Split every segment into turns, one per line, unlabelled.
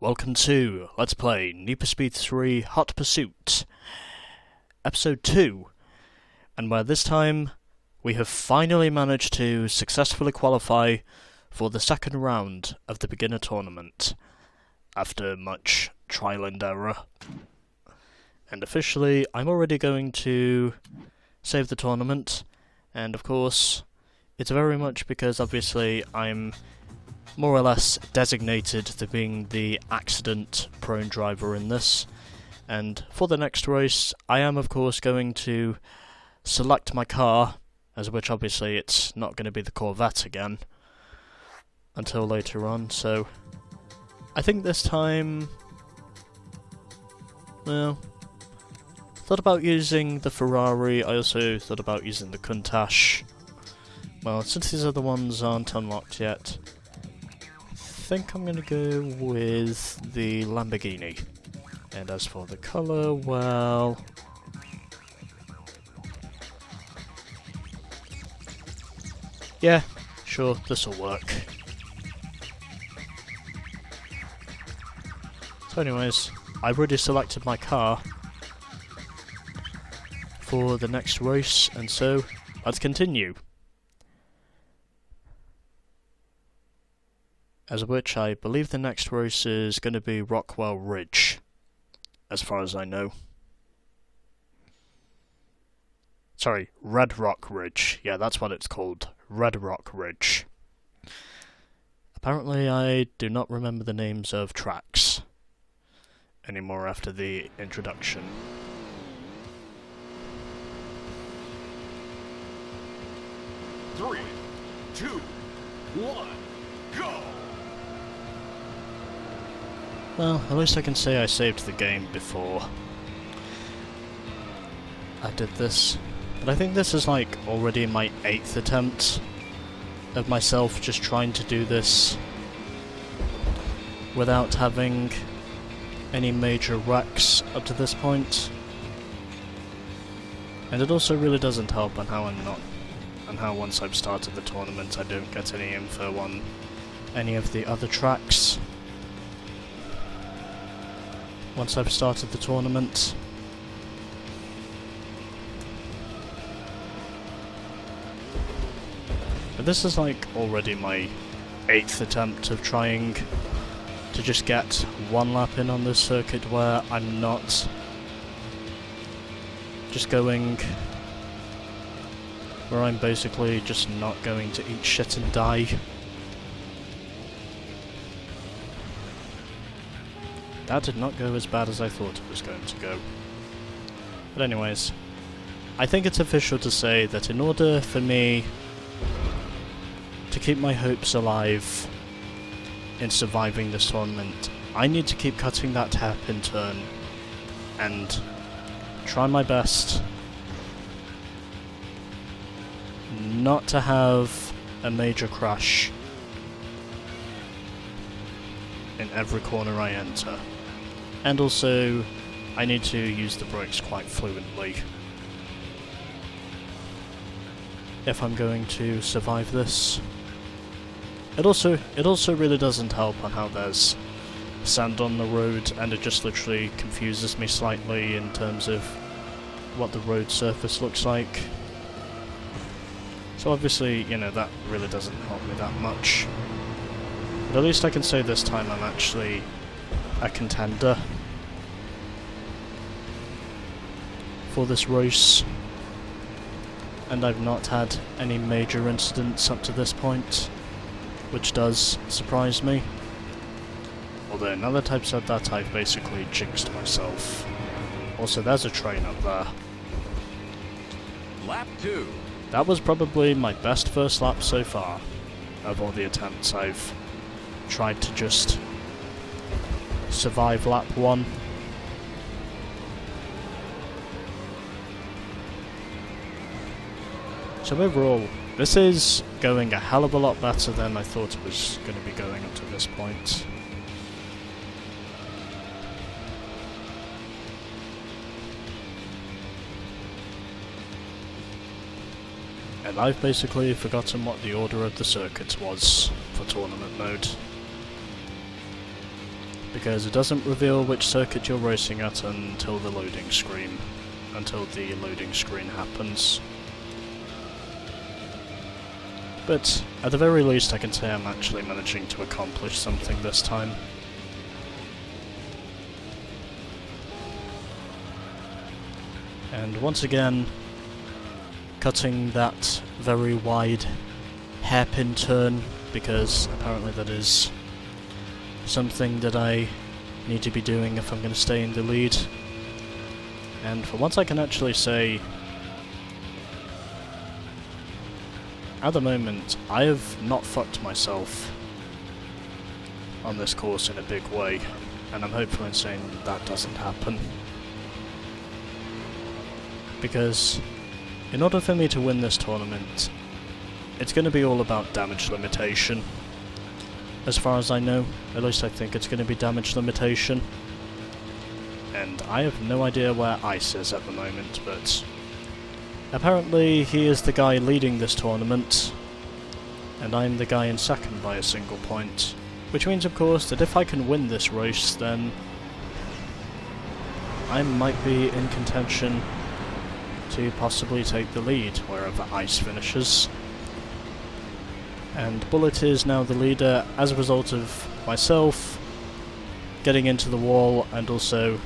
Welcome to Let's Play Need for Speed 3 Hot Pursuit, Episode 2, and where this time we have finally managed to successfully qualify for the second round of the beginner tournament, after much trial and error. And officially, I'm already going to save the tournament, and of course, it's very much because obviously I'm more or less designated to being the accident-prone driver in this. And for the next race, I am of course going to select my car, as which obviously it's not going to be the Corvette again until later on, so I think this time, well, thought about using the Ferrari. I also thought about using the Countach. Well, since these other ones aren't unlocked yet, I think I'm going to go with the Lamborghini. And as for the colour, well, yeah, sure, this'll work. So anyways, I've already selected my car for the next race, and so let's continue. As of which, I believe the next race is going to be Rockwell Ridge, as far as I know. Sorry, Redrock Ridge. Yeah, that's what it's called. Redrock Ridge. Apparently, I do not remember the names of tracks anymore after the introduction.
Three, two, one, go!
Well, at least I can say I saved the game before I did this. But I think this is like already my 8th attempt of myself just trying to do this without having any major wrecks up to this point. And it also really doesn't help on how once I've started the tournament I don't get any info on any of the other tracks. Once I've started the tournament. But this is like already my 8th attempt of trying to just get one lap in on this circuit where I'm not just going, where I'm basically just not going to eat shit and die. That did not go as bad as I thought it was going to go. But anyways, I think it's official to say that in order for me to keep my hopes alive in surviving this tournament, I need to keep cutting that hairpin turn and try my best not to have a major crash in every corner I enter. And also, I need to use the brakes quite fluently if I'm going to survive this. It also really doesn't help on how there's sand on the road, and it just literally confuses me slightly in terms of what the road surface looks like. So obviously, you know, that really doesn't help me that much. But at least I can say this time I'm actually a contender for this race, and I've not had any major incidents up to this point, which does surprise me. Although now that I've said that, I've basically jinxed myself. Also, there's a train up there.
Lap 2.
That was probably my best first lap so far, of all the attempts I've tried to just survive lap 1. So overall, this is going a hell of a lot better than I thought it was going to be going up to this point. And I've basically forgotten what the order of the circuits was for tournament mode. Because it doesn't reveal which circuit you're racing at until the loading screen. Until the loading screen happens. But at the very least I can say I'm actually managing to accomplish something this time. And once again, cutting that very wide hairpin turn, because apparently that is something that I need to be doing if I'm going to stay in the lead. And for once I can actually say, at the moment, I have not fucked myself on this course in a big way, and I'm hopeful in saying that doesn't happen. Because in order for me to win this tournament, it's going to be all about damage limitation. As far as I know, at least I think it's going to be damage limitation. And I have no idea where Ice is at the moment, but apparently he is the guy leading this tournament, and I'm the guy in second by a single point. Which means, of course, that if I can win this race, then I might be in contention to possibly take the lead wherever Ice finishes. And Bullet is now the leader as a result of myself getting into the wall and also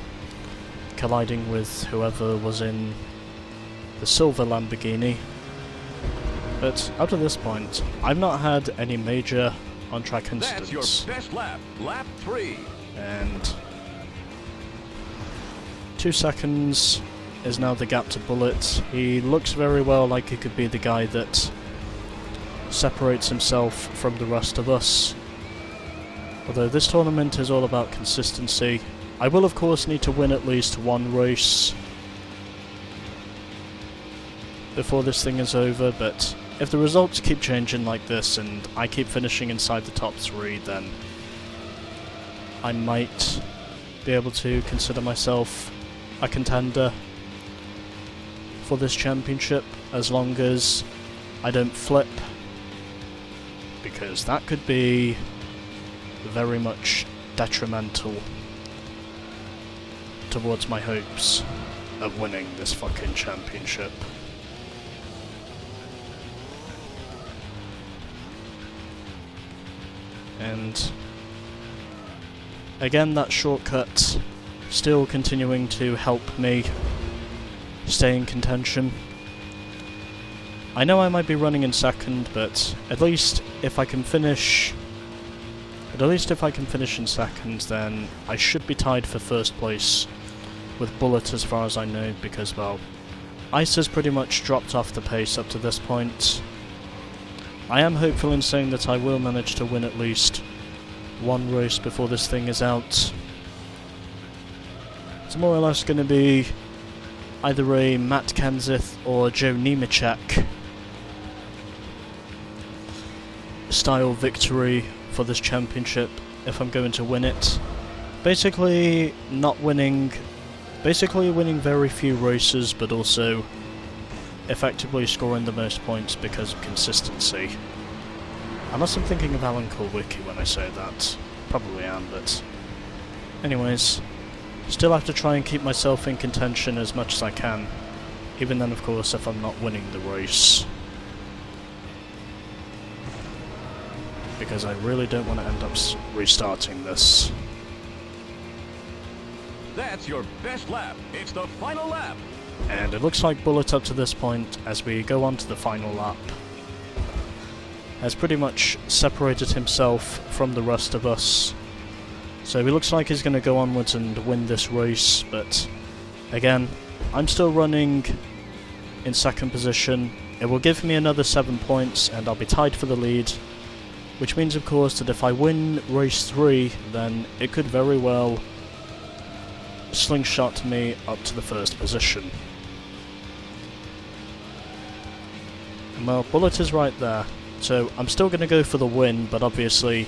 colliding with whoever was in the silver Lamborghini. But up to this point, I've not had any major on-track incidents.
That's your best lap, lap 3.
And 2 seconds is now the gap to Bullet. He looks very well like he could be the guy that separates himself from the rest of us. Although this tournament is all about consistency, I will of course need to win at least one race before this thing is over, but if the results keep changing like this and I keep finishing inside the top 3, then I might be able to consider myself a contender for this championship, as long as I don't flip, because that could be very much detrimental towards my hopes of winning this fucking championship. And again, that shortcut still continuing to help me stay in contention. I know I might be running in second, but at least if I can finish in second, then I should be tied for first place with Bullet as far as I know, because, well, Ice has pretty much dropped off the pace up to this point. I am hopeful in saying that I will manage to win at least one race before this thing is out. It's more or less going to be either a Matt Kenseth or Joe Nemechek style victory for this championship if I'm going to win it. Basically winning very few races, but also effectively scoring the most points because of consistency. Unless I'm thinking of Alan Kulwicki when I say that. Probably am, but anyways, still have to try and keep myself in contention as much as I can, even then of course if I'm not winning the race. Because I really don't want to end up restarting this.
That's your best lap. It's the final lap.
And it looks like Bullet up to this point, as we go on to the final lap, has pretty much separated himself from the rest of us. So he looks like he's going to go onwards and win this race, but again, I'm still running in second position. It will give me another 7 points and I'll be tied for the lead, which means of course that if I win race 3, then it could very well slingshot me up to the first position. And well, Bullet is right there, so I'm still going to go for the win, but obviously,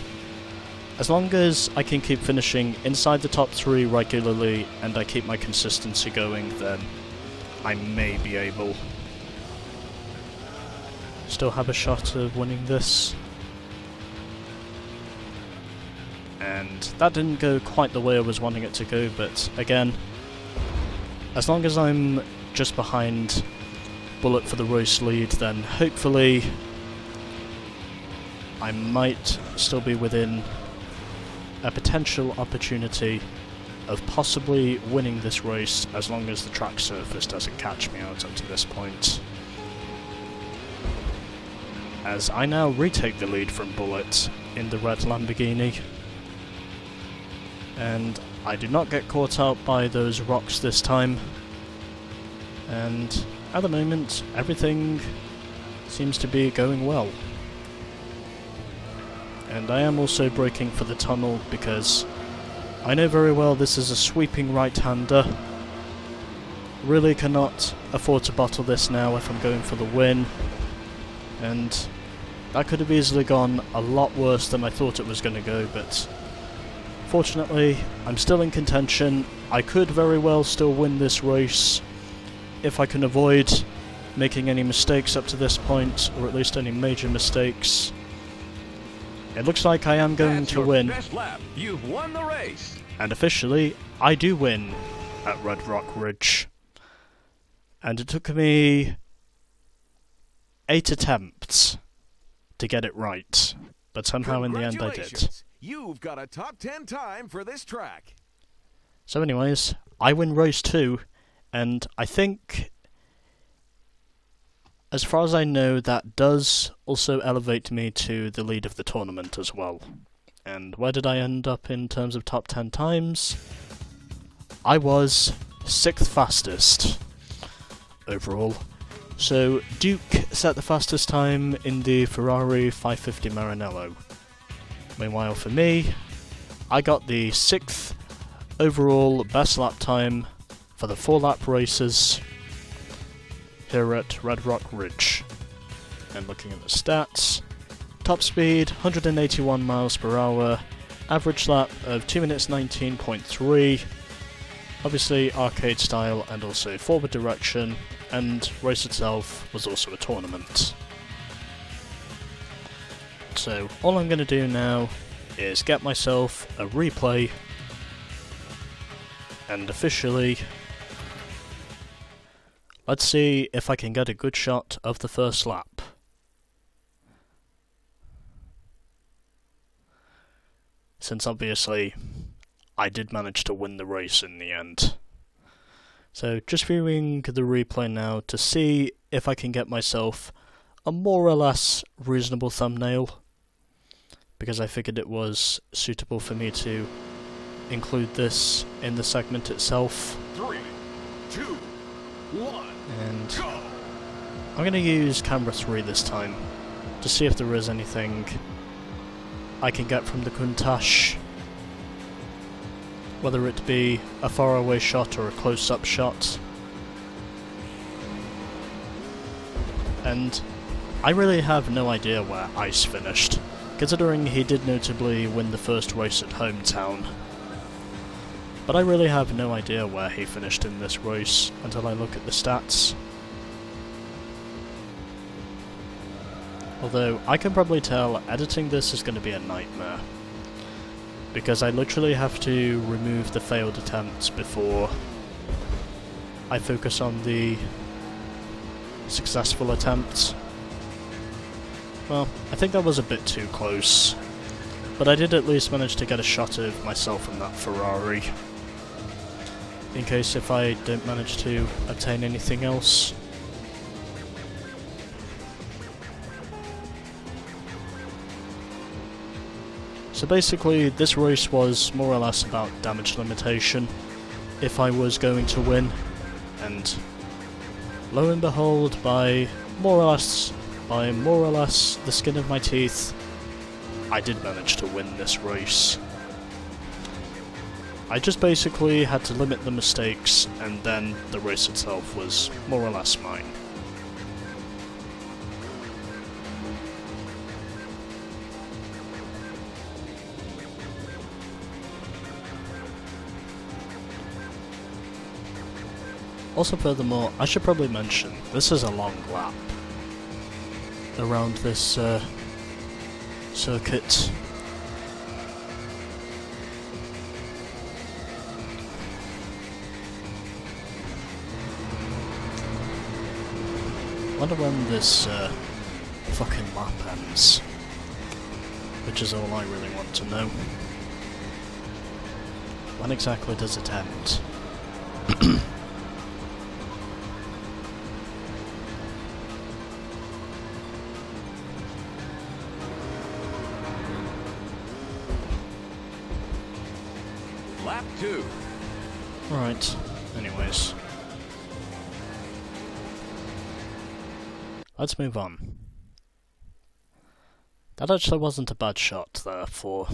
as long as I can keep finishing inside the top 3 regularly and I keep my consistency going, then I may be able still have a shot of winning this. And that didn't go quite the way I was wanting it to go, but again, as long as I'm just behind Bullet for the race lead, then hopefully I might still be within a potential opportunity of possibly winning this race, as long as the track surface doesn't catch me out up to this point. As I now retake the lead from Bullet in the red Lamborghini, and I do not get caught out by those rocks this time, and at the moment everything seems to be going well. And I am also braking for the tunnel because I know very well this is a sweeping right-hander. Really cannot afford to bottle this now if I'm going for the win, and that could have easily gone a lot worse than I thought it was going to go, but fortunately I'm still in contention. I could very well still win this race if I can avoid making any mistakes up to this point, or at least any major mistakes. It looks like I am going to win.
Best lap. You've won the race.
And officially, I do win at Redrock Ridge. And it took me 8 attempts to get it right, but somehow in the end I did.
You've got a top 10 time for this track.
So anyways, I win race 2, and I think, as far as I know, that does also elevate me to the lead of the tournament as well. And where did I end up in terms of top 10 times? I was 6th fastest overall. So Duke set the fastest time in the Ferrari 550 Maranello. Meanwhile for me, I got the 6th overall best lap time for the 4-lap races here at Redrock Ridge. And looking at the stats, top speed 181 miles per hour, average lap of 2 minutes 19.3, obviously arcade style and also forward direction, and race itself was also a tournament. So all I'm going to do now is get myself a replay and officially let's see if I can get a good shot of the first lap. Since obviously I did manage to win the race in the end. So just viewing the replay now to see if I can get myself a more or less reasonable thumbnail, because I figured it was suitable for me to include this in the segment itself.
3, 2, 1,
and
go!
I'm going to use camera 3 this time to see if there is anything I can get from the Countach, whether it be a faraway shot or a close-up shot. And I really have no idea where Ice finished, considering he did notably win the first race at hometown. But I really have no idea where he finished in this race until I look at the stats. Although I can probably tell editing this is going to be a nightmare, because I literally have to remove the failed attempts before I focus on the successful attempts. Well, I think that was a bit too close, but I did at least manage to get a shot of myself in that Ferrari, in case if I don't manage to obtain anything else. So basically, this race was more or less about damage limitation, if I was going to win, and lo and behold, by more or less the skin of my teeth, I did manage to win this race. I just basically had to limit the mistakes, and then the race itself was more or less mine. Also furthermore, I should probably mention, this is a long lap. around this circuit. Wonder when this fucking lap ends, which is all I really want to know. When exactly does it end?
Lap 2.
Right, anyways. Let's move on. That actually wasn't a bad shot there for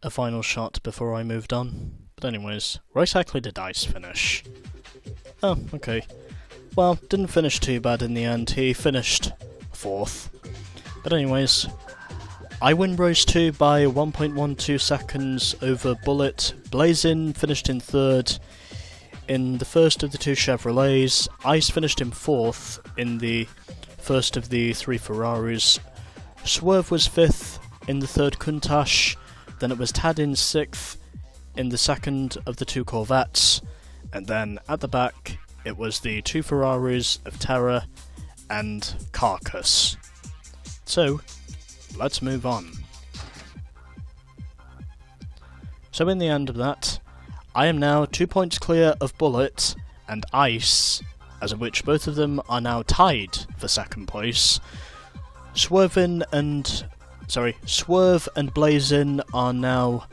a final shot before I moved on. But anyways, where exactly did Ice finish? Oh, okay. Well, didn't finish too bad in the end. He finished 4th. But anyways, I win race 2 by 1.12 seconds over Bullet. Blazin finished in 3rd in the first of the 2 Chevrolets. Ice finished in 4th in the first of the 3 Ferraris. Swerve was 5th in the 3rd Countach. Then it was Tad in 6th in the 2nd of the 2 Corvettes. And then at the back, it was the 2 Ferraris of Terra and Carcass. So, let's move on. So in the end of that, I am now 2 points clear of Bullet and Ice, as of which both of them are now tied for 2nd place. Swerve and Blazin are now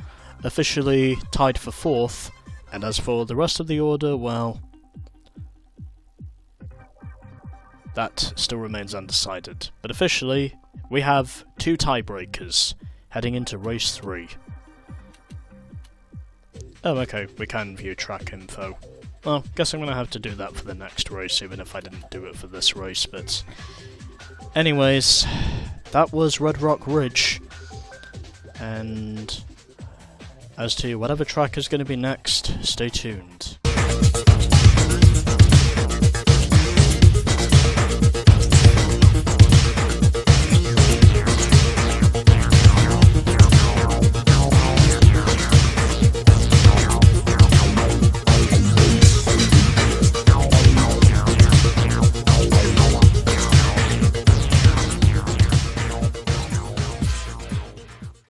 officially tied for 4th, and as for the rest of the order, well, that still remains undecided. But officially, we have 2 tiebreakers heading into race 3. Oh, okay, we can view track info. Well, guess I'm gonna have to do that for the next race, even if I didn't do it for this race, but... Anyways, that was Redrock Ridge. And as to whatever track is going to be next, stay tuned.